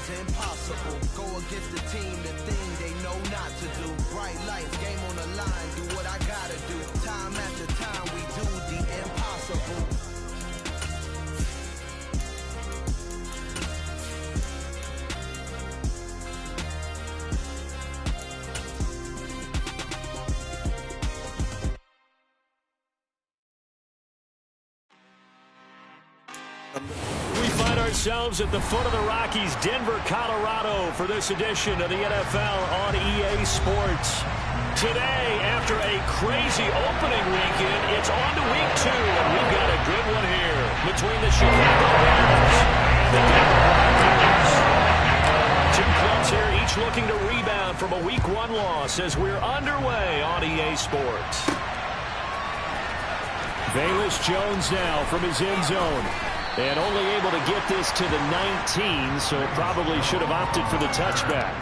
seems impossible. Go against the team, the thing they know not to do. Bright lights, game on the line, do what I gotta do. Time after time, we do the impossible. We find ourselves at the foot of the Rockies, Denver, Colorado, for this edition of the NFL on EA Sports. Today, after a crazy opening weekend, it's on to week 2, and we've got a good one here between the Chicago Bears and the Denver Broncos. Two clubs here, each looking to rebound from a week 1 loss as we're underway on EA Sports. Velus Jones now from his end zone. And only able to get this to the 19, so probably should have opted for the touchback.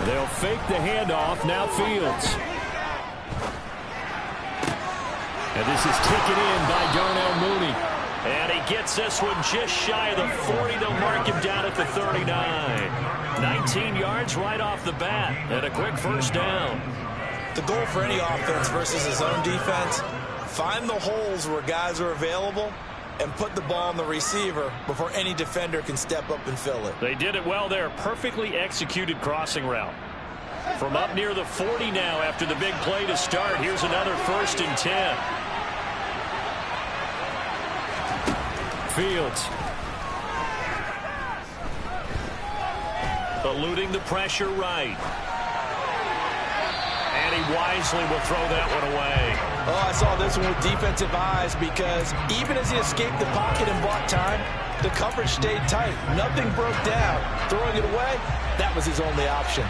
They'll fake the handoff. Now Fields. And this is taken in by Darnell Mooney. And he gets this one just shy of the 40. They'll mark him down at the 39. 19 yards right off the bat. And a quick first down. The goal for any offense versus his own defense, find the holes where guys are available and put the ball on the receiver before any defender can step up and fill it. They did it well there. Perfectly executed crossing route. From up near the 40 now after the big play to start. Here's another 1st and 10. Fields. Eluding the pressure right. And he wisely will throw that one away. Oh, I saw this one with defensive eyes because even as he escaped the pocket and bought time, the coverage stayed tight. Nothing broke down. Throwing it away, that was his only option.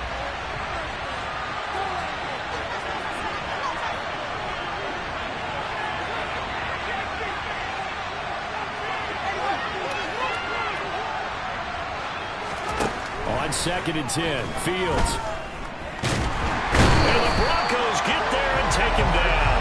On 2nd and 10, Fields. And the Broncos get there and take him down.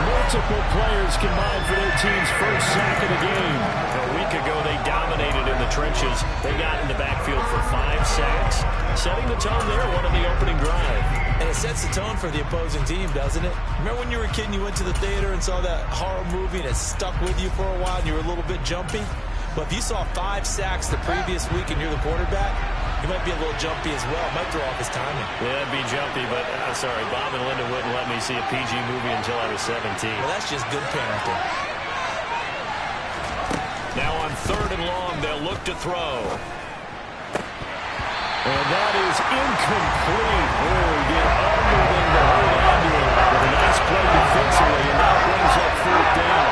Multiple players combined for their team's first sack of the game. A week ago, they dominated in the trenches. They got in the backfield for 5 sacks. Setting the tone there, one on the opening drive. And it sets the tone for the opposing team, doesn't it? Remember when you were a kid and you went to the theater and saw that horror movie and it stuck with you for a while and you were a little bit jumpy? But if you saw 5 sacks the previous week and you're the quarterback, he might be a little jumpy as well. Might throw off his timing. Yeah, it'd be jumpy, but I'm sorry, Bob and Linda wouldn't let me see a PG movie until I was 17. Well, that's just good parenting. Now on 3rd and long, they'll look to throw. And that is incomplete. Oh, he did everything to hold on to it. But a nice play defensively, and that brings up 4th down.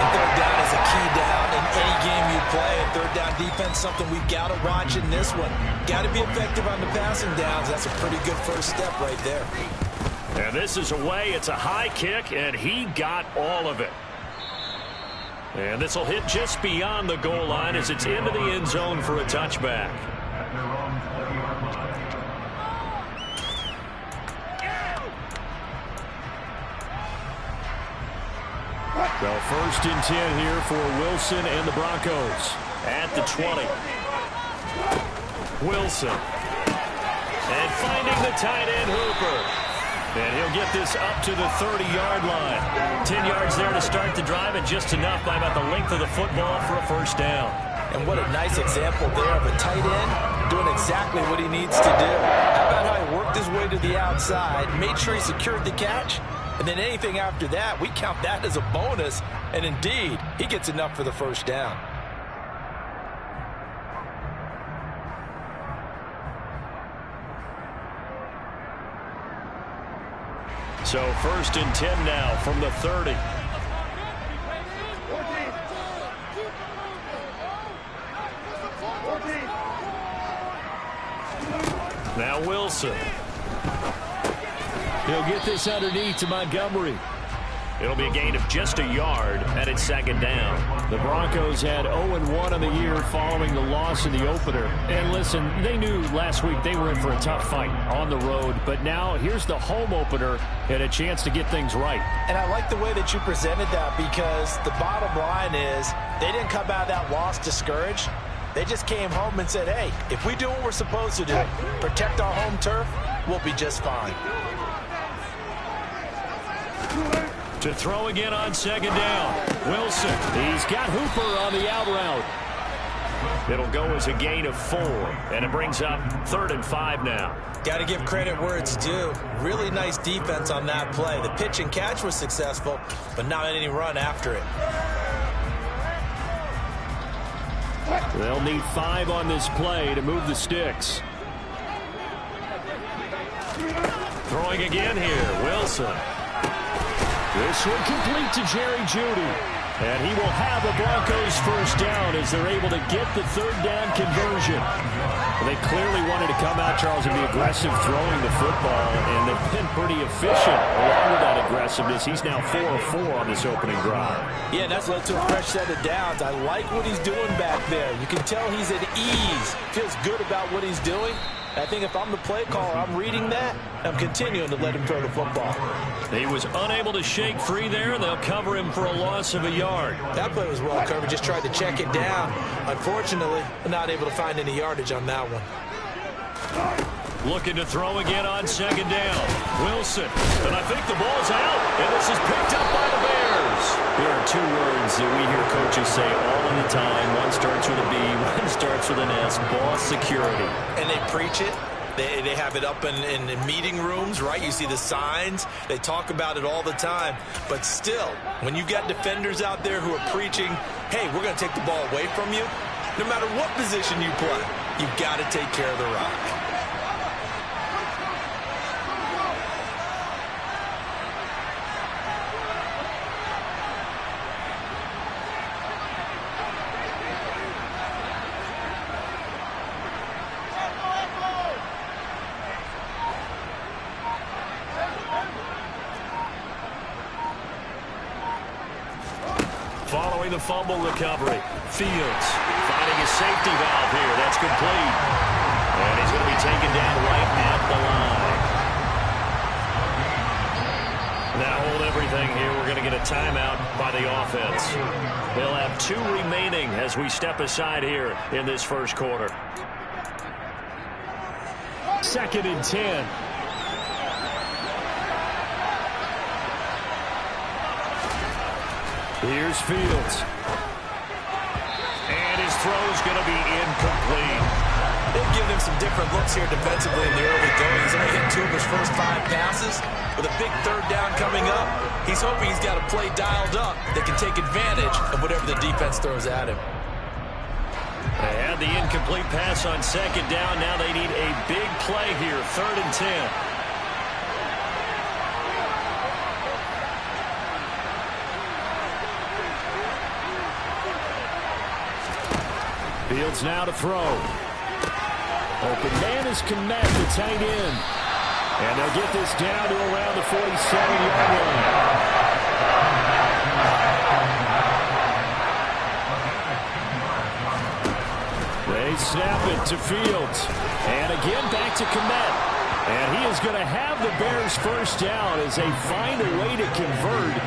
And 3rd down is a key down in any game you play. And 3rd down defense, something we've got to watch in this one. Got to be effective on the passing downs. That's a pretty good first step right there. And this is away. It's a high kick, and he got all of it. And this will hit just beyond the goal line as it's into the end zone for a touchback. So 1st and 10 here for Wilson and the Broncos at the 20. Wilson. And finding the tight end Hooper. And he'll get this up to the 30-yard line. 10 yards there to start the drive, and just enough by about the length of the football for a 1st down. And what a nice example there of a tight end doing exactly what he needs to do. How about how he worked his way to the outside, made sure he secured the catch, and then anything after that, we count that as a bonus. And indeed, he gets enough for the 1st down. So 1st and 10 now from the 30. Now Wilson. He'll get this underneath to Montgomery. It'll be a gain of just a yard, and it's 2nd down. The Broncos had 0-1 on the year following the loss in the opener. And listen, they knew last week they were in for a tough fight on the road. But now here's the home opener and a chance to get things right. And I like the way that you presented that, because the bottom line is they didn't come out of that loss discouraged. They just came home and said, hey, if we do what we're supposed to do, protect our home turf, we'll be just fine. To throw again on 2nd down. Wilson. He's got Hooper on the out route. It'll go as a gain of 4, and it brings up 3rd and 5 now. Got to give credit where it's due. Really nice defense on that play. The pitch and catch was successful, but not any run after it. They'll need 5 on this play to move the sticks. Throwing again here. Wilson. This one complete to Jerry Jeudy. And he will have the Broncos 1st down as they're able to get the 3rd down conversion. Well, they clearly wanted to come out, Charles, and be aggressive throwing the football, and they've been pretty efficient along with that aggressiveness. He's now 4 of 4 on this opening drive. Yeah, that's led to a fresh set of downs. I like what he's doing back there. You can tell he's at ease. Feels good about what he's doing. I think if I'm the play caller, I'm reading that, I'm continuing to let him throw the football. He was unable to shake free there. They'll cover him for a loss of a yard. That play was well covered. Just tried to check it down. Unfortunately, not able to find any yardage on that one. Looking to throw again on 2nd down. Wilson. And I think the ball's out. And this is picked up by the Bears. There are 2 words that we hear coaches say all of the time. One starts with a B, one starts with an S. Ball security. And they preach it. They have it up in meeting rooms, right? You see the signs. They talk about it all the time. But still, when you got defenders out there who are preaching, hey, we're going to take the ball away from you, no matter what position you play, you've got to take care of the rock. Following the fumble recovery, Fields finding a safety valve here. That's complete. And he's going to be taken down right at the line. Now hold everything here. We're going to get a timeout by the offense. They'll have 2 remaining as we step aside here in this 1st quarter. 2nd and 10. Here's Fields. And his throw's going to be incomplete. They've given him some different looks here defensively in the early going. He's only hit 2 of his first 5 passes. With a big 3rd down coming up, he's hoping he's got a play dialed up that can take advantage of whatever the defense throws at him. They had the incomplete pass on 2nd down. Now they need a big play here, 3rd and 10. Fields now to throw. Open man is Komet, the tight end. And they'll get this down to around the 47-yard line. They snap it to Fields. And again back to Komet. And he is going to have the Bears 1st down as they find a way to convert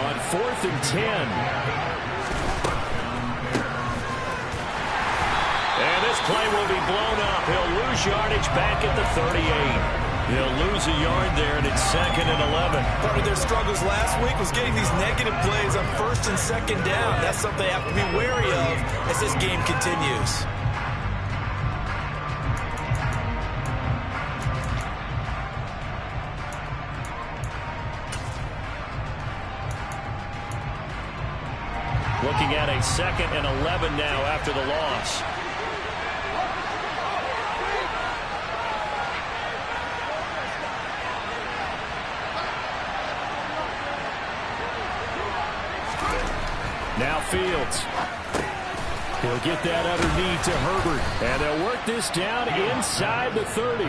on 4th and 10. And this play will be blown up. He'll lose yardage back at the 38. He'll lose a yard there, and it's 2nd and 11. Part of their struggles last week was getting these negative plays on 1st and 2nd down. That's something they have to be wary of as this game continues. Looking at a 2nd and 11 now after the loss. Fields. He'll get that underneath to Herbert. And they'll work this down inside the 30.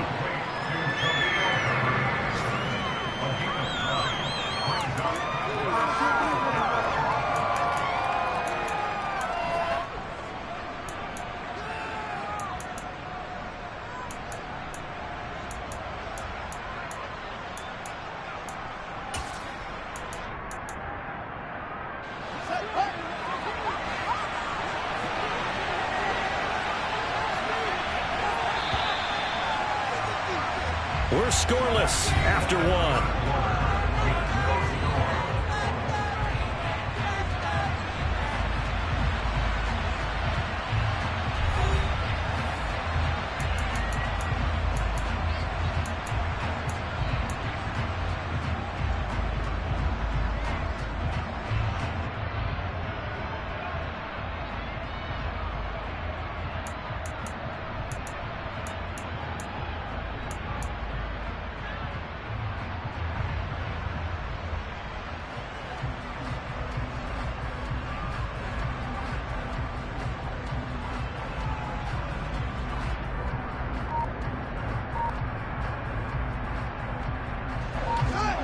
We're scoreless after one.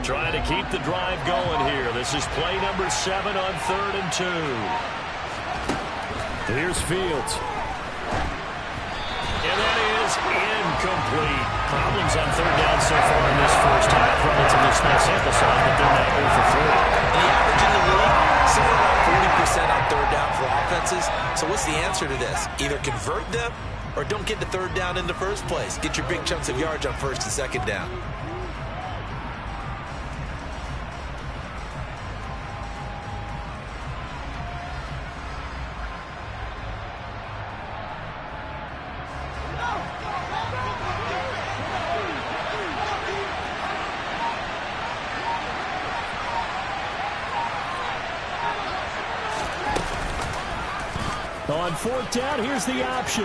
Trying to keep the drive going here. This is play number 7 on 3rd and 2. Here's Fields. And that is incomplete. Problems on 3rd down so far in this first half. Relatively small sample size, but they're now 0 for 4. The average in the league, somewhere around 40% on 3rd down for offenses. So what's the answer to this? Either convert them or don't get to 3rd down in the first place. Get your big chunks of yards on 1st and 2nd down. On 4th down, here's the option.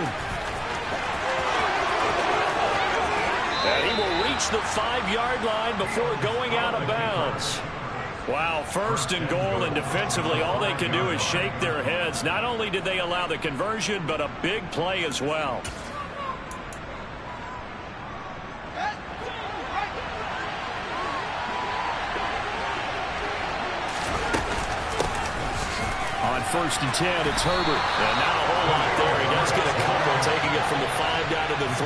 And he will reach the 5-yard line before going out of bounds. Wow, 1st and goal, and defensively all they can do is shake their heads. Not only did they allow the conversion, but a big play as well. On 1st and 10, it's Herbert. And not a whole lot there. He does get a couple, taking it from the 5 down to the 3.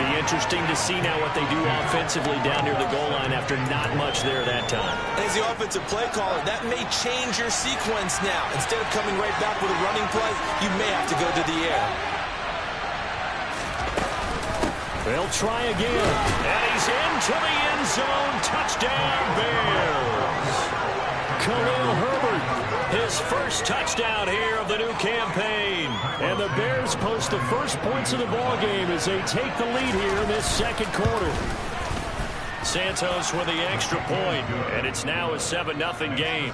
Be interesting to see now what they do offensively down near the goal line after not much there that time. As the offensive play caller, that may change your sequence now. Instead of coming right back with a running play, you may have to go to the air. They'll try again. And he's into the end zone. Touchdown, Bears. Khalil Herbert, his first touchdown here of the new campaign. And the Bears post the first points of the ballgame as they take the lead here in this 2nd quarter. Santos with the extra point, and it's now a 7-0 game.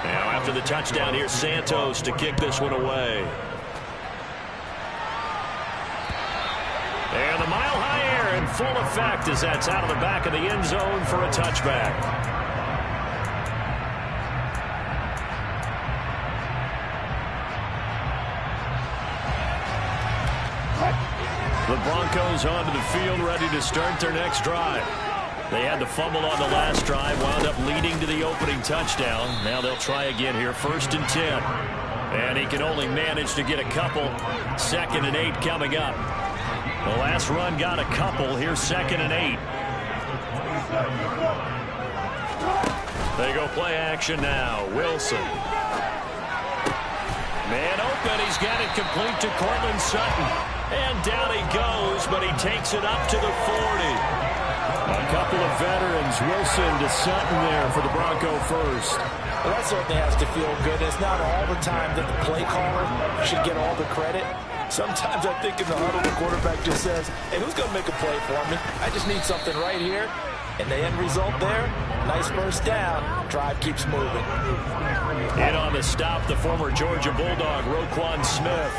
Now after the touchdown, here's Santos to kick this one away. And the mile-high air in full effect as that's out of the back of the end zone for a touchback. The Broncos onto the field ready to start their next drive. They had the fumble on the last drive, wound up leading to the opening touchdown. Now they'll try again here, 1st and 10. And he can only manage to get a couple. 2nd and 8 coming up. The last run got a couple. Here's 2nd and 8. They go play action now. Wilson. Man open. He's got it complete to Cortland Sutton. And down he goes, but he takes it up to the 40. A couple of veterans. Wilson to Sutton there for the Bronco first. Well, that certainly has to feel good. It's not all the time that the play caller should get all the credit. Sometimes I think in the huddle, the quarterback just says, hey, who's going to make a play for me? I just need something right here. And the end result there, nice first down. Drive keeps moving. In on the stop, the former Georgia Bulldog, Roquan Smith.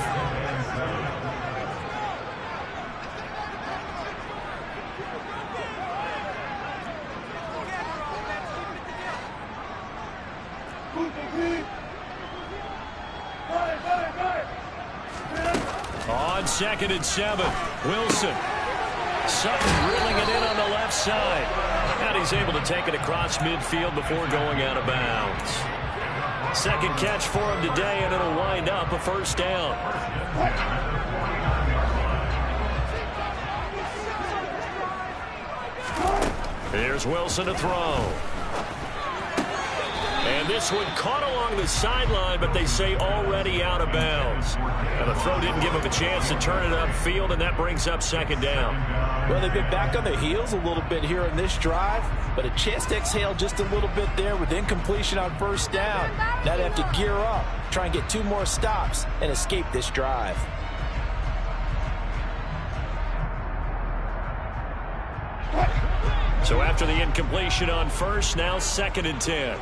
On 2nd and 7, Wilson. Sutton reeling it in on the left side. And he's able to take it across midfield before going out of bounds. Second catch for him today, and it'll wind up a first down. Here's Wilson to throw. And this one caught along the sideline, but they say already out of bounds. And the throw didn't give him a chance to turn it upfield, and that brings up second down. Well, they've been back on their heels a little bit here in this drive, but a chance to exhale just a little bit there with incompletion on first down. Now they have to gear up, try and get 2 more stops, and escape this drive. So after the incompletion on first, now 2nd and 10.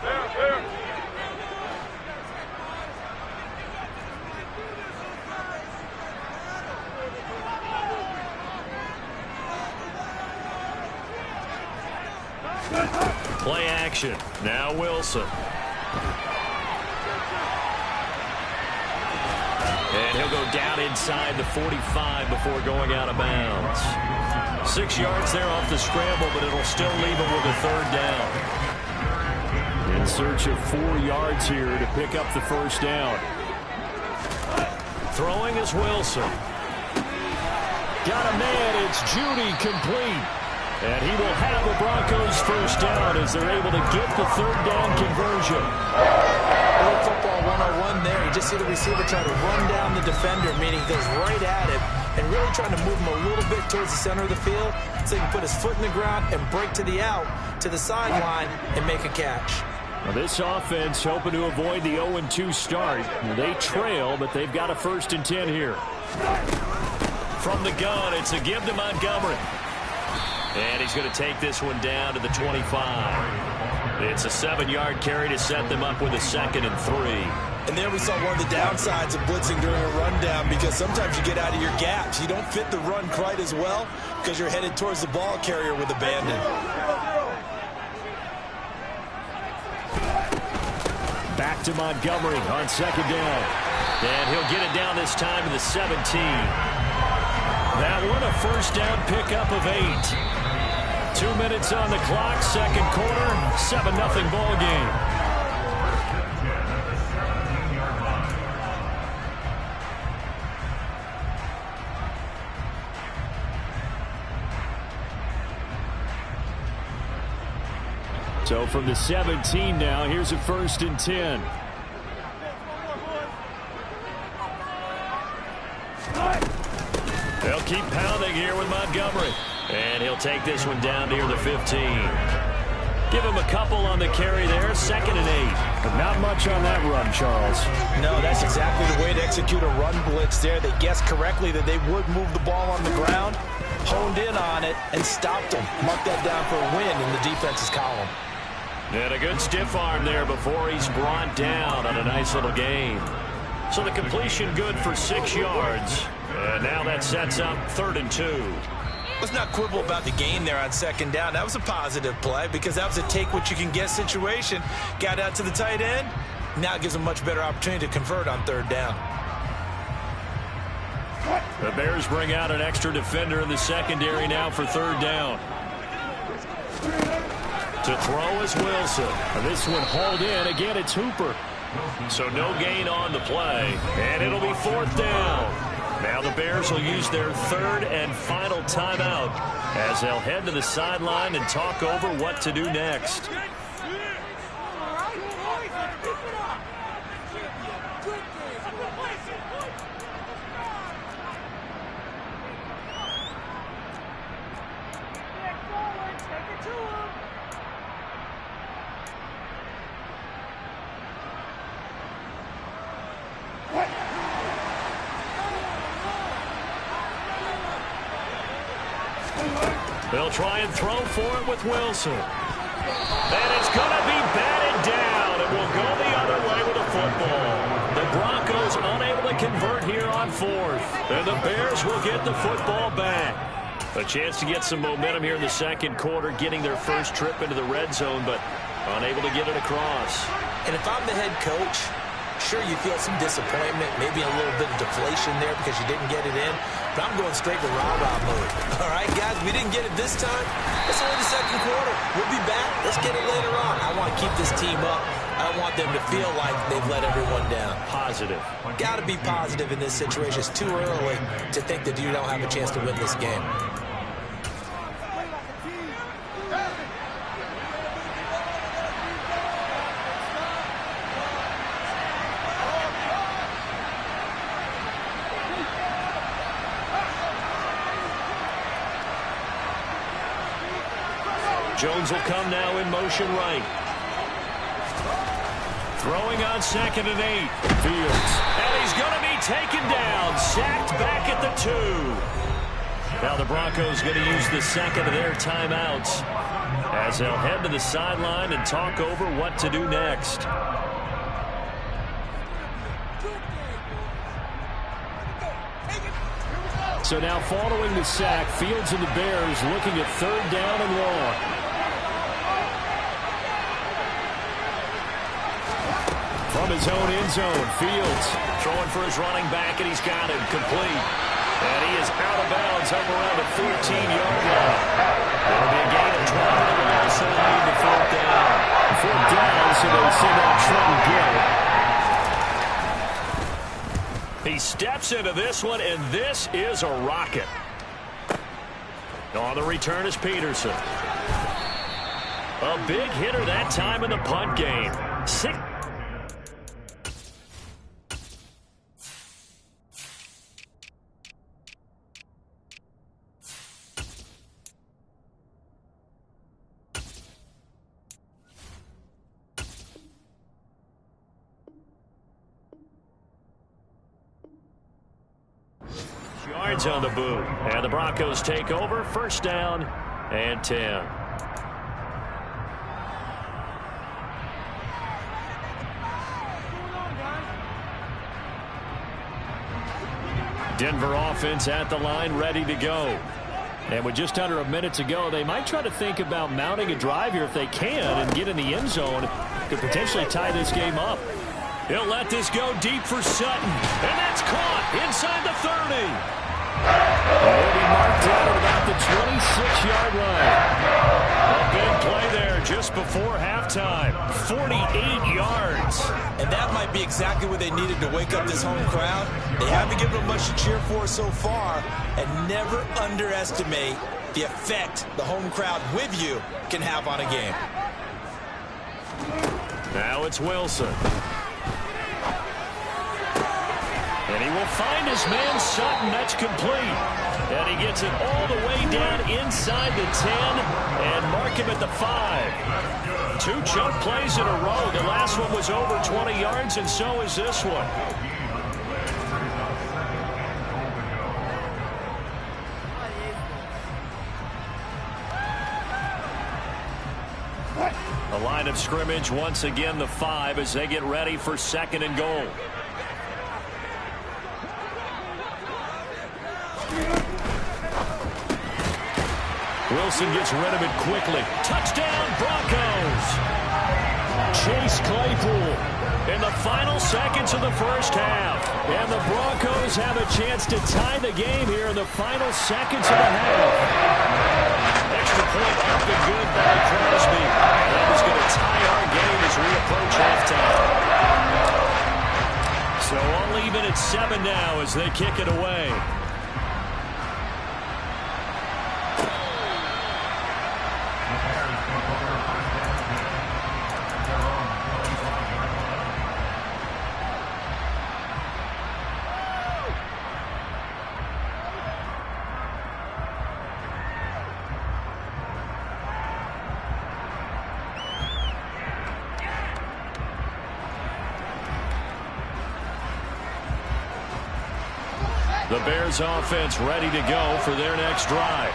Play action. Now Wilson. And he'll go down inside the 45 before going out of bounds. 6 yards there off the scramble, but it'll still leave him with a third down. In search of 4 yards here to pick up the first down. Throwing is Wilson. Got a man. It's Judy complete. And he will have the Broncos first down as they're able to get the third down conversion. Old football 101 there. You just see the receiver try to run down the defender, meaning he goes right at him and really trying to move him a little bit towards the center of the field so he can put his foot in the ground and break to the out, to the sideline, and make a catch. Now this offense hoping to avoid the 0-2 start. They trail, but they've got a 1st and 10 here. From the gun, it's a give to Montgomery. And he's going to take this one down to the 25. It's a 7-yard carry to set them up with a 2nd and 3. And there we saw one of the downsides of blitzing during a rundown, because sometimes you get out of your gaps. You don't fit the run quite as well because you're headed towards the ball carrier with abandon. Back to Montgomery on 2nd down. And he'll get it down this time to the 17. That one a first down pickup of 8. 2 minutes on the clock, 2nd quarter, 7-0 ball game. So from the 17 now, here's a 1st and 10. They'll keep pounding here with Montgomery. And he'll take this one down near the 15. Give him a couple on the carry there, 2nd and 8. But not much on that run, Charles. No, that's exactly the way to execute a run blitz there. They guessed correctly that they would move the ball on the ground, honed in on it, and stopped them. Mark that down for a win in the defense's column. And a good stiff arm there before he's brought down on a nice little gain. So the completion good for 6 yards. And now that sets up 3rd and 2. Let's not quibble about the gain there on 2nd down. That was a positive play because that was a take-what-you-can-get situation. Got out to the tight end. Now it gives them a much better opportunity to convert on 3rd down. The Bears bring out an extra defender in the secondary now for 3rd down. To throw is Wilson. And this one hauled in. Again, it's Hooper. So no gain on the play. And it'll be 4th down. Now the Bears will use their 3rd and final timeout as they'll head to the sideline and talk over what to do next. They'll try and throw for it with Wilson. And it's going to be batted down. It will go the other way with a football. The Broncos unable to convert here on 4th. And the Bears will get the football back. A chance to get some momentum here in the 2nd quarter, getting their first trip into the red zone, but Unable to get it across. And if I'm the head coach, sure, you feel some disappointment, maybe a little bit of deflation there because you didn't get it in, but I'm going straight to rah-rah mode. All right, guys, we didn't get it this time. It's only the second quarter. We'll be back. Let's get it later on. I want to keep this team up. I don't want them to feel like they've let everyone down. Positive. Got to be positive in this situation. It's too early to think that you don't have a chance to win this game. Jones will come now in motion right. Throwing on 2nd and 8. Fields. And he's going to be taken down. Sacked back at the 2. Now the Broncos going to use the second of their timeouts as they'll head to the sideline and talk over what to do next. So now following the sack, Fields and the Bears looking at 3rd down and long. From his own end zone, Fields throwing for his running back, and he's got him complete. And he is out of bounds up around the 14-yard line. It'll be a gain of 12, and they'll also lead the 4th down. 4th down, so they'll send out Trenton Gill. He steps into this one, and this is a rocket. On the return is Peterson. A big hitter that time in the punt game. 6. Yards on the boot. And the Broncos take over. 1st down and 10. Denver offense at the line, ready to go. And with just under a minute to go, they might try to think about mounting a drive here if they can and get in the end zone. Could potentially tie this game up. He'll let this go deep for Sutton. And that's caught inside the 30. He'll be marked down at about the 26-yard line. A big play there just before halftime. 48 yards. And that might be exactly what they needed to wake up this home crowd. They haven't given them much to cheer for so far. And never underestimate the effect the home crowd with you can have on a game. Now it's Wilson. And he will find his man Sutton. That's complete. And he gets it all the way down inside the 10 and mark him at the 5. 2 chunk plays in a row. The last one was over 20 yards, and so is this one. The line of scrimmage once again the 5 as they get ready for 2nd and goal. Wilson gets rid of it quickly. Touchdown, Broncos! Chase Claypool in the final seconds of the 1st half. And the Broncos have a chance to tie the game here in the final seconds of the half. Extra point up and good by Crosby. And that is going to tie our game as we approach halftime. So all even at 7 now as they kick it away. The Bears offense ready to go for their next drive.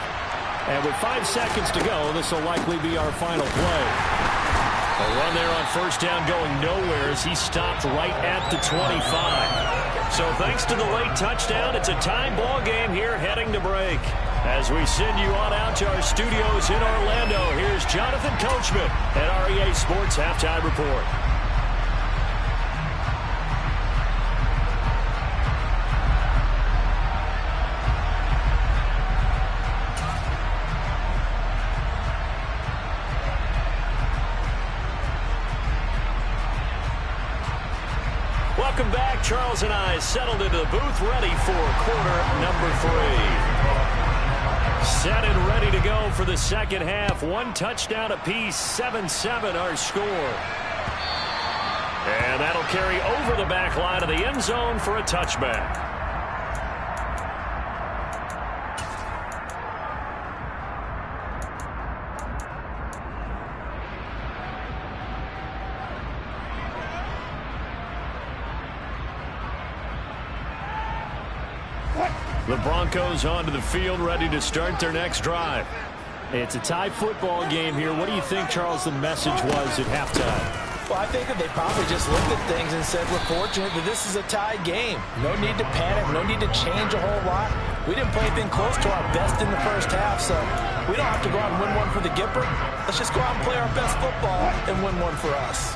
And with 5 seconds to go, this will likely be our final play. A run there on 1st down going nowhere as he stopped right at the 25. So thanks to the late touchdown, it's a tie ball game here heading to break. As we send you on out to our studios in Orlando, here's Jonathan Coachman at REA Sports Halftime Report. Welcome back. Charles and I settled into the booth, ready for quarter number 3. Set and ready to go for the second half. One touchdown apiece, 7-7 our score. And that'll carry over the back line of the end zone for a touchback. The Broncos onto the field, ready to start their next drive. It's a tie football game here. What do you think, Charles, the message was at halftime? Well, I think that they probably just looked at things and said, we're fortunate that this is a tie game. No need to panic, no need to change a whole lot. We didn't play anything close to our best in the first half, so we don't have to go out and win one for the Gipper. Let's just go out and play our best football and win one for us.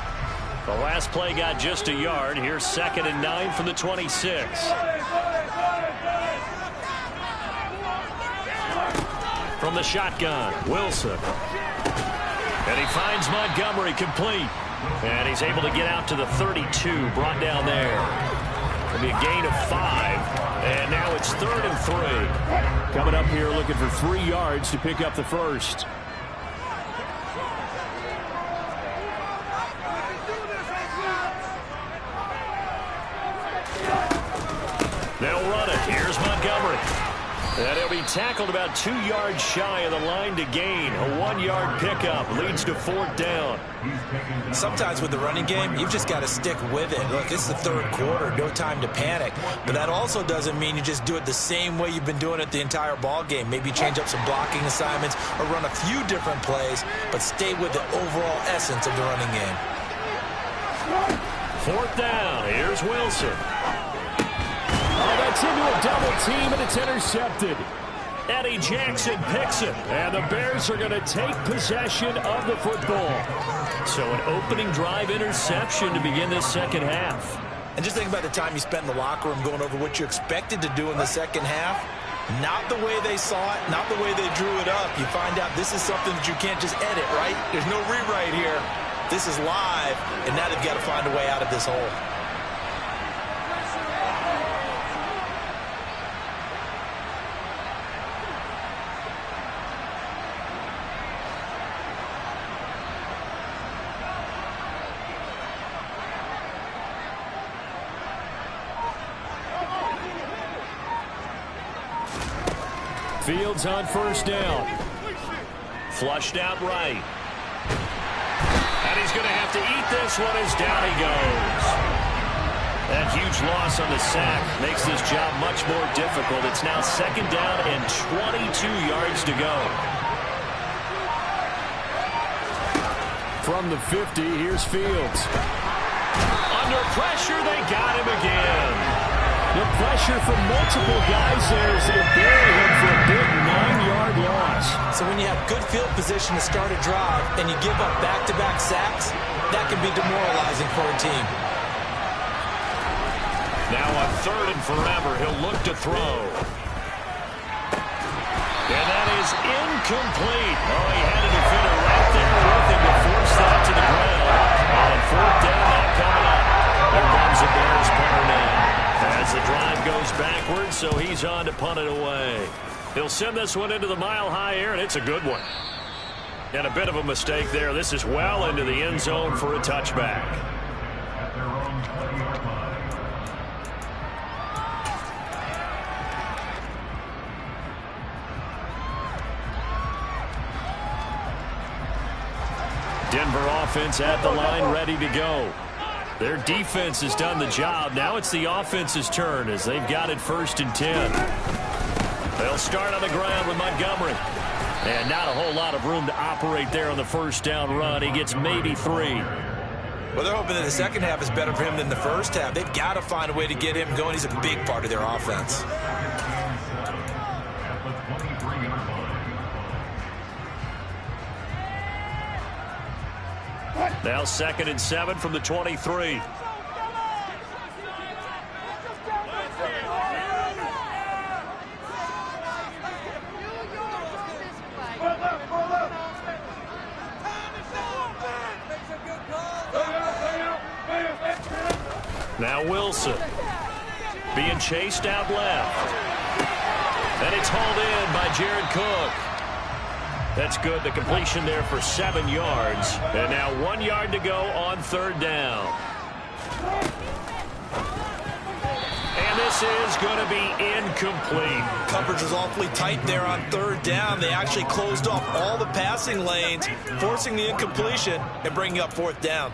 The last play got just a yard. Here's 2nd and 9 from the 26. From the shotgun, Wilson. And he finds Montgomery complete. And he's able to get out to the 32, brought down there. It'll be a gain of 5. And now it's 3rd and 3. Coming up here looking for 3 yards to pick up the first. They'll run it. Here's Montgomery. And he'll be tackled about 2 yards shy of the line to gain. A 1-yard pickup leads to 4th down. Sometimes with the running game, you've just got to stick with it. Look, it's the 3rd quarter, no time to panic. But that also doesn't mean you just do it the same way you've been doing it the entire ball game. Maybe change up some blocking assignments or run a few different plays, but stay with the overall essence of the running game. 4th down. Here's Wilson. Oh, that's into a double team, and it's intercepted. Eddie Jackson picks it, and the Bears are going to take possession of the football. So an opening drive interception to begin this second half. And just think about the time you spent in the locker room going over what you expected to do in the second half. Not the way they saw it, not the way they drew it up. You find out this is something that you can't just edit, right? There's no rewrite here. This is live, and now they've got to find a way out of this hole. Fields on 1st down. Flushed out right. And he's going to have to eat this one as down he goes. That huge loss on the sack makes this job much more difficult. It's now 2nd down and 22 yards to go. From the 50, here's Fields. Under pressure, they got him again. The pressure from multiple guys there is going to bury him for a big 9-yard loss. So when you have good field position to start a drive and you give up back-to-back sacks, that can be demoralizing for a team. Now on 3rd and forever, he'll look to throw. And that is incomplete. Oh, he had a defender right there with him to force that to the ground. On 4th down, now coming up. Here comes the Bears punter now. As the drive goes backwards, so he's on to punt it away. He'll send this one into the mile-high air, and it's a good one. And a bit of a mistake there. This is well into the end zone for a touchback. Denver offense at the line, ready to go. Their defense has done the job. Now it's the offense's turn as they've got it 1st and 10. They'll start on the ground with Montgomery. And not a whole lot of room to operate there on the 1st down run. He gets maybe 3. Well, they're hoping that the second half is better for him than the first half. They've got to find a way to get him going. He's a big part of their offense. Now 2nd and 7 from the 23. Now Wilson being chased out left. And it's hauled in by Jared Cook. That's good. The completion there for 7 yards. And now 1 yard to go on 3rd down. And this is going to be incomplete. Coverage was awfully tight there on 3rd down. They actually closed off all the passing lanes, forcing the incompletion and bringing up 4th down.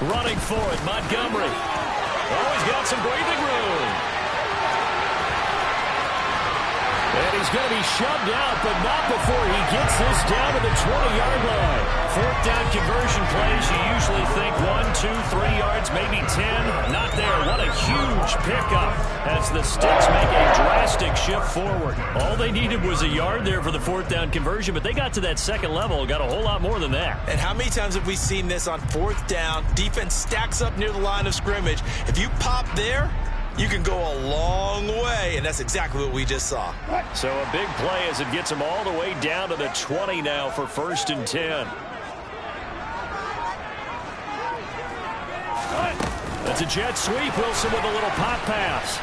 Running for it, Montgomery. Oh, he's got some breathing room. And he's going to be shoved out, but not before he gets this down to the 20-yard line. 4th down conversion plays, you usually think 1, 2, 3 yards, maybe 10. Not there. What a huge pickup as the Sticks make a drastic shift forward. All they needed was a yard there for the 4th down conversion, but they got to that 2nd level, got a whole lot more than that. And how many times have we seen this on 4th down? Defense stacks up near the line of scrimmage. If you pop there, you can go a long way, and that's exactly what we just saw. So a big play as it gets them all the way down to the 20 now for 1st and 10. That's a jet sweep. Wilson with a little pop pass.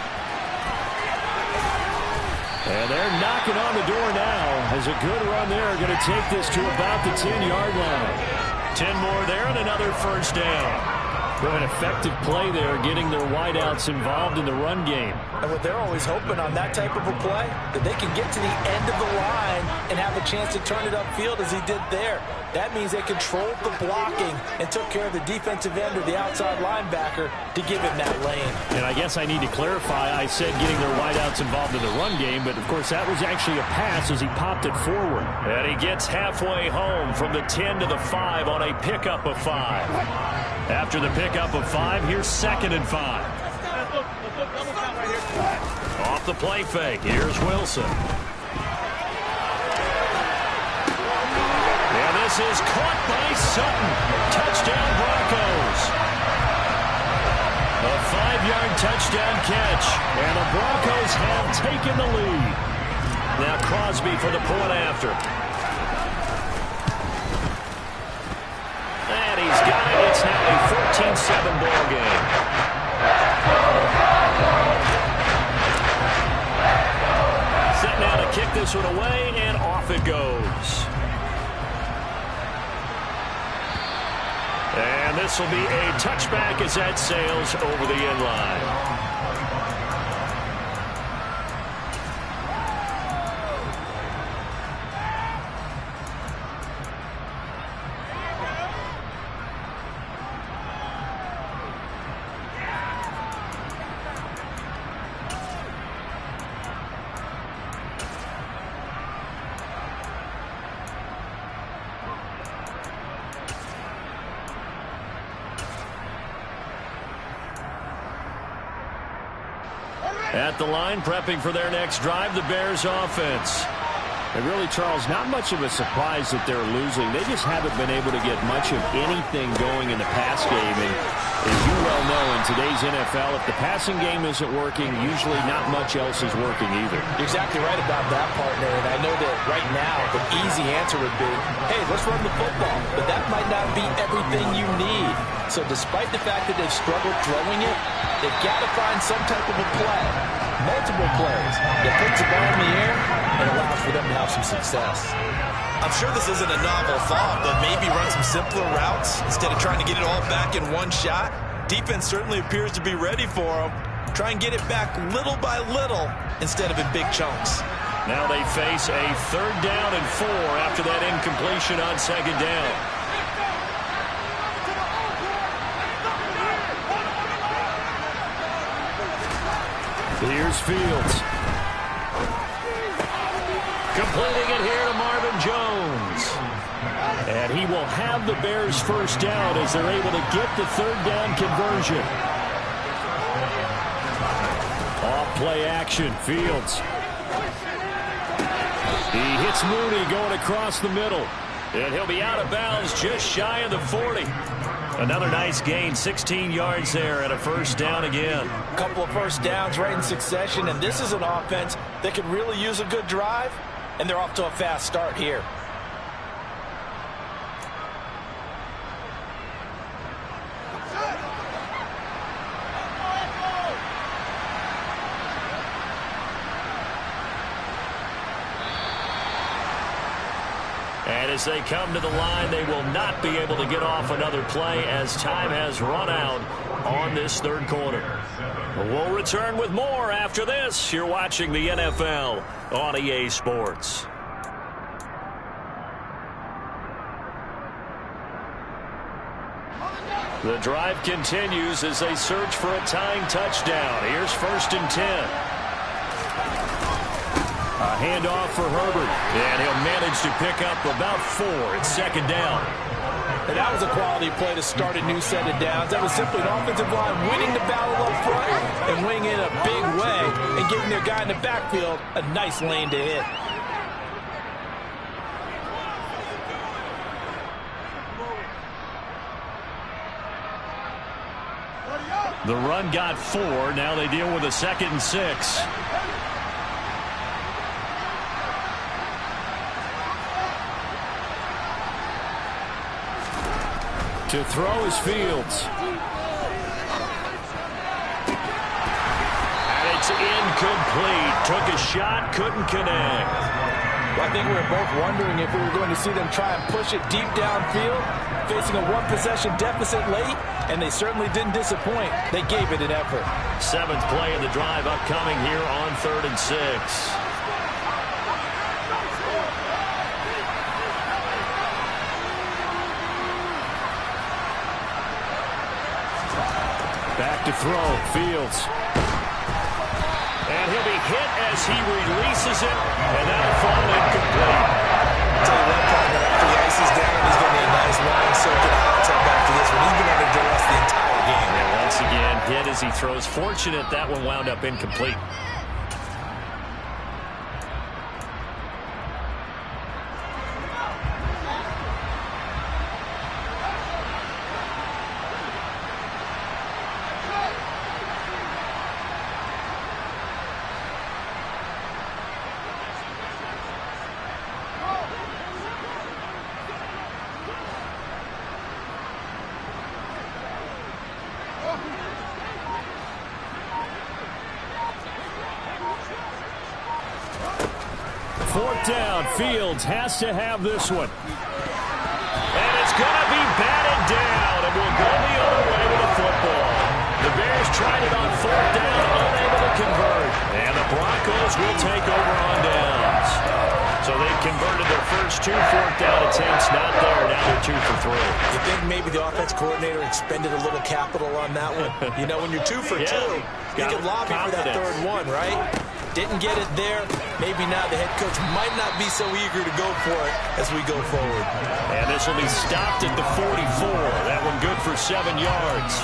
And they're knocking on the door now as a good run there. Going to take this to about the 10-yard line. 10 more there and another 1st down. An effective play there, getting their wideouts involved in the run game. And what they're always hoping on that type of a play, that they can get to the end of the line and have a chance to turn it upfield as he did there. That means they controlled the blocking and took care of the defensive end or the outside linebacker to give him that lane. And I guess I need to clarify, I said getting their wideouts involved in the run game, but of course that was actually a pass as he popped it forward. And he gets halfway home from the 10 to the 5 on a pickup of 5. After the pickup of 5, here's 2nd and 5. Off the play fake, here's Wilson. And this is caught by Sutton. Touchdown Broncos. A 5-yard touchdown catch. And the Broncos have taken the lead. Now Crosby for the point after. And he's got it. It's now a 14-7 ball game. Set now to kick this one away, and off it goes. And this will be a touchback as that sails over the end line. At the line, prepping for their next drive, the Bears offense. And really, Charles, not much of a surprise that they're losing. They just haven't been able to get much of anything going in the pass game. And as you well know, in today's NFL, if the passing game isn't working, usually not much else is working either. You're exactly right about that, partner. And I know that right now the easy answer would be, hey, let's run the football. But that might not be everything you need. So despite the fact that they've struggled throwing it, they've got to find some type of a play, multiple plays, that puts the ball in the air and allows for them to have some success. I'm sure this isn't a novel thought, but maybe run some simpler routes instead of trying to get it all back in one shot. Defense certainly appears to be ready for them. Try and get it back little by little instead of in big chunks. Now they face a 3rd down and 4 after that incompletion on 2nd down. Here's Fields. Completing it here to Marvin Jones. And he will have the Bears first down as they're able to get the third down conversion. Off play action, Fields. He hits Mooney going across the middle. And he'll be out of bounds just shy of the 40. Another nice gain, 16 yards there and a first down again. A couple of first downs right in succession, and this is an offense that could really use a good drive, and they're off to a fast start here. And as they come to the line, they will not be able to get off another play as time has run out on this third quarter. We'll return with more after this. You're watching the NFL on EA Sports. The drive continues as they search for a tying touchdown. Here's 1st and 10. A handoff for Herbert, and he'll manage to pick up about 4. It's 2nd down. And that was a quality play to start a new set of downs. That was simply an offensive line winning the battle up front and winning in a big way and giving their guy in the backfield a nice lane to hit. The run got 4. Now they deal with a 2nd and 6. To throw is Fields. And it's incomplete. Took a shot, couldn't connect. Well, I think we were both wondering if we were going to see them try and push it deep downfield, facing a one-possession deficit late, and they certainly didn't disappoint. They gave it an effort. 7th play of the drive upcoming here on 3rd and 6. Back to throw, Fields. And he'll be hit as he releases it, and that'll fall incomplete. I'll tell you what, partner, after the ice is down, he's going to need a nice long soaking hot tub after this one. He's been under duress the entire game. And once again, hit as he throws. Fortunate that one wound up incomplete. Down. Fields has to have this one. And it's going to be batted down, and will go the other way with the football. The Bears tried it on 4th down, unable to convert. And the Broncos will take over on downs. So they've converted their first 2 4th down attempts. Not there. Now they're 2 for 3. You think maybe the offense coordinator expended a little capital on that one? You know, when you're 2 for 2, you can lobby for that 3rd one, right? Didn't get it there. Maybe now the head coach might not be so eager to go for it as we go forward. And this will be stopped at the 44. That one good for 7 yards.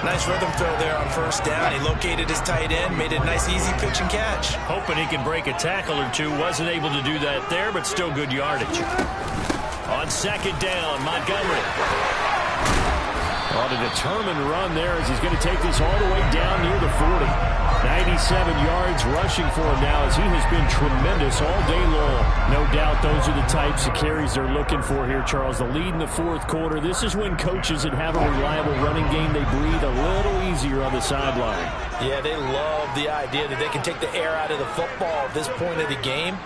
Nice rhythm throw there on 1st down. He located his tight end, made it a nice easy pitch and catch. Hoping he can break a tackle or two. Wasn't able to do that there, but still good yardage. On 2nd down, Montgomery. On a determined run there as he's going to take this all the way down near the 40. 97 yards rushing for him now as he has been tremendous all day long. No doubt those are the types of carries they're looking for here, Charles. The lead in the 4th quarter. This is when coaches that have a reliable running game, they breathe a little easier on the sideline. Yeah, they love the idea that they can take the air out of the football at this point of the game.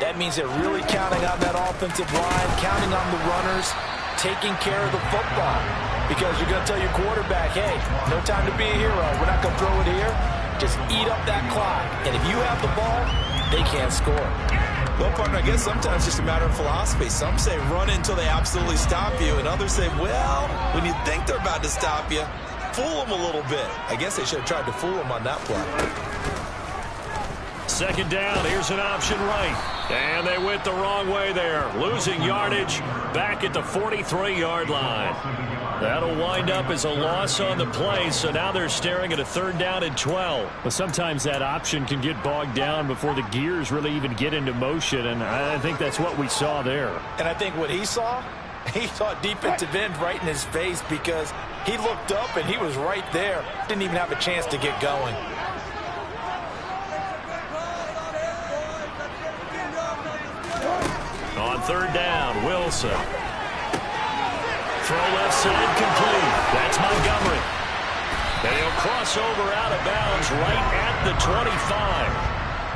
That means they're really counting on that offensive line, counting on the runners, taking care of the football. Because you're going to tell your quarterback, hey, no time to be a hero. We're not going to throw it here. Just eat up that clock. And if you have the ball, they can't score. Well, partner, I guess sometimes it's just a matter of philosophy. Some say run until they absolutely stop you, and others say, well, when you think they're about to stop you, fool him a little bit. I guess they should have tried to fool him on that play. Second down, here's an option right. And they went the wrong way there. Losing yardage back at the 43-yard line. That'll wind up as a loss on the play, so now they're staring at a 3rd down and 12. Well, sometimes that option can get bogged down before the gears really even get into motion, and I think that's what we saw there. And I think what he saw defensive end right in his face, because he looked up and he was right there. Didn't even have a chance to get going. On 3rd down, Wilson. Throw left side complete. That's Montgomery. And he'll cross over out of bounds right at the 25.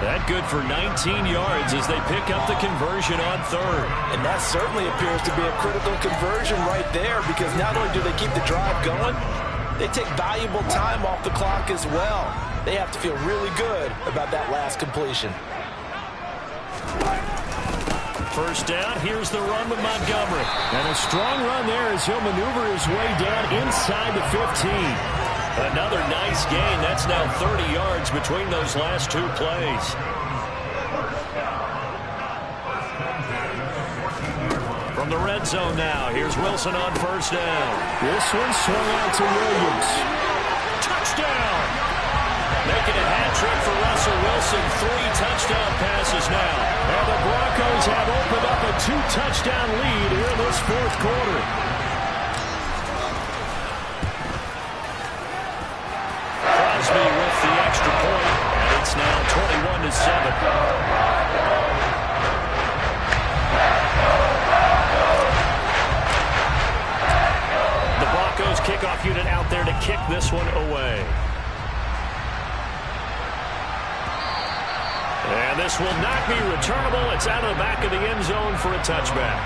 That good for 19 yards as they pick up the conversion on 3rd. And that certainly appears to be a critical conversion right there, because not only do they keep the drive going, they take valuable time off the clock as well. They have to feel really good about that last completion. First down, here's the run with Montgomery. And a strong run there as he'll maneuver his way down inside the 15. Another nice gain. That's now 30 yards between those last 2 plays. From the red zone now, here's Wilson on first down. This one swung out to Williams. Touchdown! Making a hat trick for Russell Wilson. 3 touchdown passes now. And the Broncos have opened up a 2-touchdown lead here in this 4th quarter. Crosby with the extra point, and it's now 21-7. The Broncos kickoff unit out there to kick this one away. And this will not be returnable. It's out of the back of the end zone for a touchback.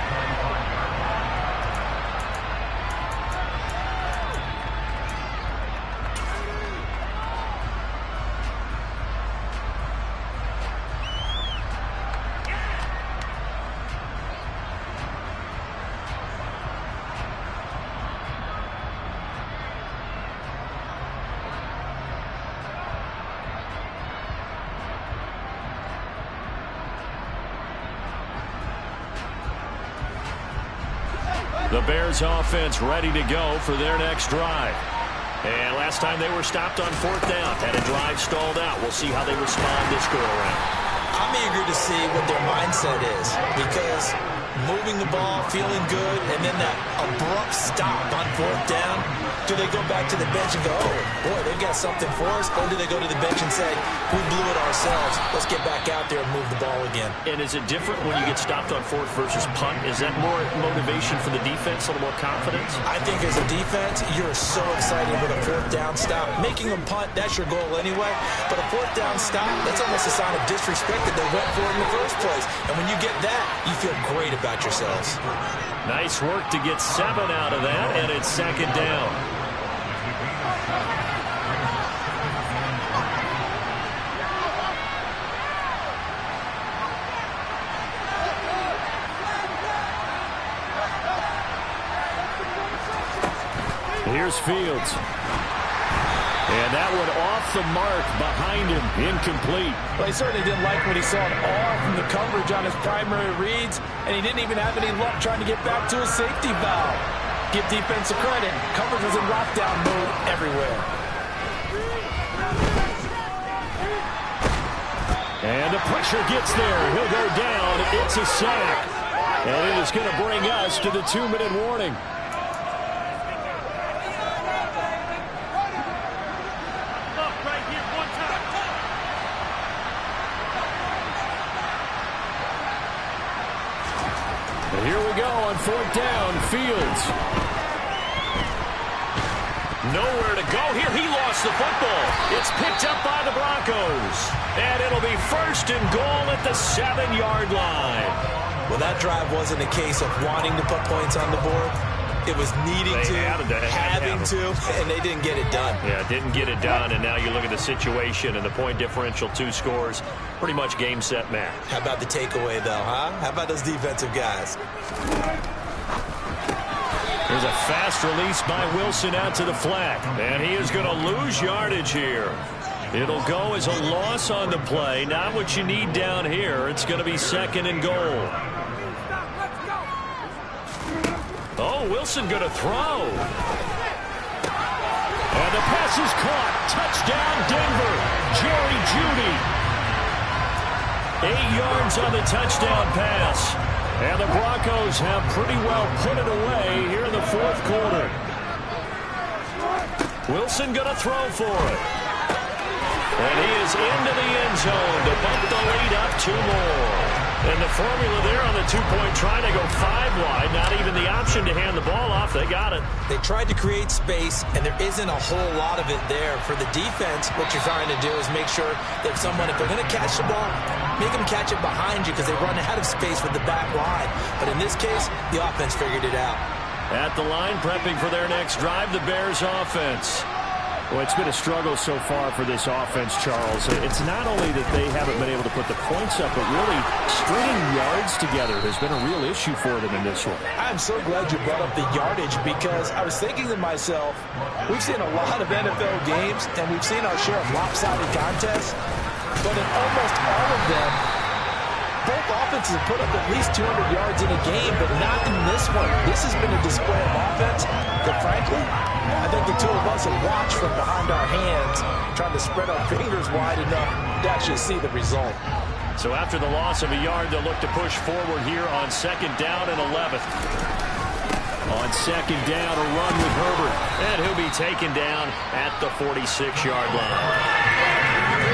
The Bears offense ready to go for their next drive. And last time they were stopped on 4th down, had a drive stalled out. We'll see how they respond this go around. I'm eager to see what their mindset is, because moving the ball, feeling good, and then that abrupt stop on 4th down, do they go back to the bench and go, oh, boy, they've got something for us? Or do they go to the bench and say, we blew it ourselves, let's get back out there and move the ball again? And is it different when you get stopped on 4th versus punt? Is that more motivation for the defense, a little more confidence? I think as a defense, you're so excited with a 4th down stop. Making them punt, that's your goal anyway. But a 4th down stop, that's almost a sign of disrespect that they went for it in the first place. And when you get that, you feel great about yourselves. Nice work to get 7 out of that, and it's 2nd down. Here's Fields. And that one off the mark behind him, incomplete. Well, he certainly didn't like what he saw at all from the coverage on his primary reads, and he didn't even have any luck trying to get back to his safety valve. Give defense a credit. Coverage was in lockdown mode everywhere. And the pressure gets there. He'll go down. It's a sack. And it is going to bring us to the 2-minute warning. Here we go on 4th down. Fields. Nowhere to go here. He lost the football. It's picked up by the Broncos. And it'll be 1st and goal at the 7-yard line. Well, that drive wasn't a case of wanting to put points on the board. It was needing having to, and they didn't get it done. Yeah, didn't get it done, and now you look at the situation and the point differential, 2 scores, pretty much game, set, match. How about the takeaway, though, huh? How about those defensive guys? Here's a fast release by Wilson out to the flat. And he is going to lose yardage here. It'll go as a loss on the play. Not what you need down here. It's going to be 2nd and goal. Oh, Wilson going to throw. And the pass is caught. Touchdown, Denver. Jerry Jeudy. 8 yards on the touchdown pass. And the Broncos have pretty well put it away here in the 4th quarter. Wilson going to throw for it. And he is into the end zone to bump the lead up 2 more. And the formula there on the 2-point try to go 5 wide. Not even the option to hand the ball off. They got it. They tried to create space, and there isn't a whole lot of it there. For the defense, what you're trying to do is make sure that if they're going to catch the ball, make them catch it behind you because they run out of space with the back line. But in this case, the offense figured it out. At the line, prepping for their next drive, the Bears offense. Well, it's been a struggle so far for this offense, Charles. It's not only that they haven't been able to put the points up, but really stringing yards together has been a real issue for them in this one. I'm so glad you brought up the yardage because I was thinking to myself, we've seen a lot of NFL games and we've seen our share of lopsided contests, but in almost all of them, both offenses have put up at least 200 yards in a game, but not in this one. This has been a display of offense that, frankly, I think the two of us have watched from behind our hands, trying to spread our fingers wide enough to actually see the result. So after the loss of a yard, they'll look to push forward here on 2nd down and 11th. On 2nd down, a run with Herbert, and he'll be taken down at the 46-yard line.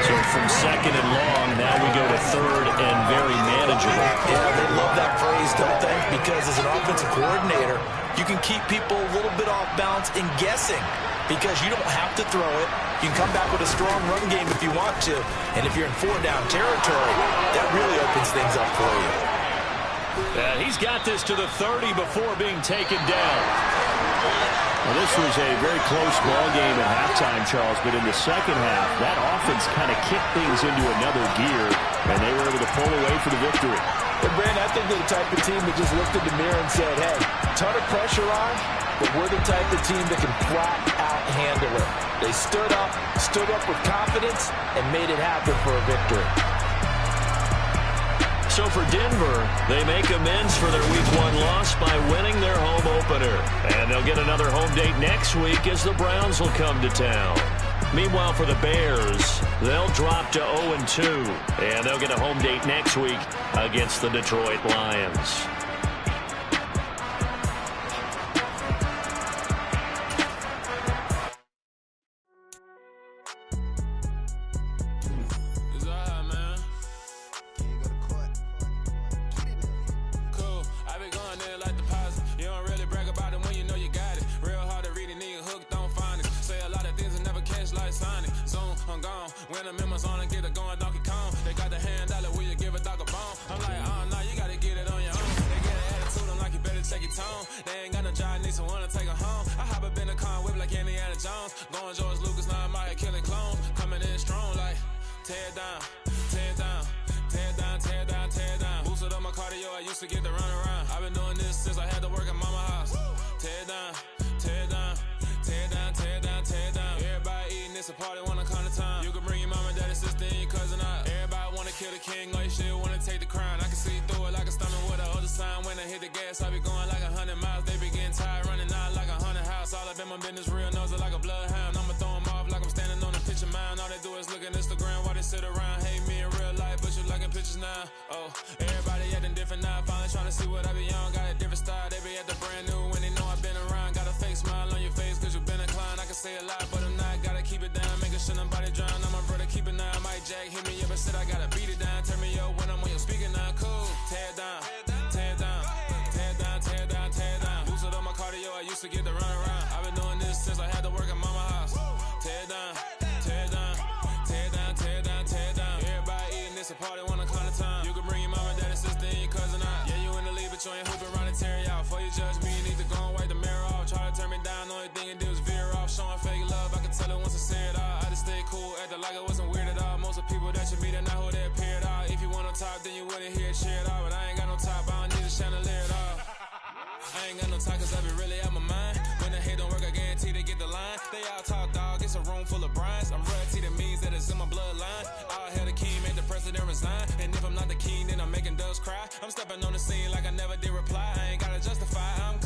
So from 2nd and long, now we go to 3rd and very manageable. Yeah, they love that phrase, don't they? Because as an offensive coordinator, you can keep people a little bit off balance and guessing because you don't have to throw it. You can come back with a strong run game if you want to. And if you're in 4-down territory, that really opens things up for you. He's got this to the 30 before being taken down. Well, this was a very close ball game at halftime, Charles, but in the second half, that offense kind of kicked things into another gear, and they were able to pull away for the victory. And Brandon, I think they're the type of team that just looked in the mirror and said, hey, ton of pressure on, but we're the type of team that can flat out handle it. They stood up with confidence, and made it happen for a victory. So for Denver, they make amends for their Week 1 loss by winning their home opener. And they'll get another home date next week as the Browns will come to town. Meanwhile, for the Bears, they'll drop to 0-2. And they'll get a home date next week against the Detroit Lions. I ain't got no time 'cause I be really out my mind. room full of brinds. I'm royalty, that means that it's in my bloodline. All hail the king, make the president resign. And if I'm not the king, then I'm making doves cry. I'm stepping on the scene like I never did reply. I ain't gotta justify, I'm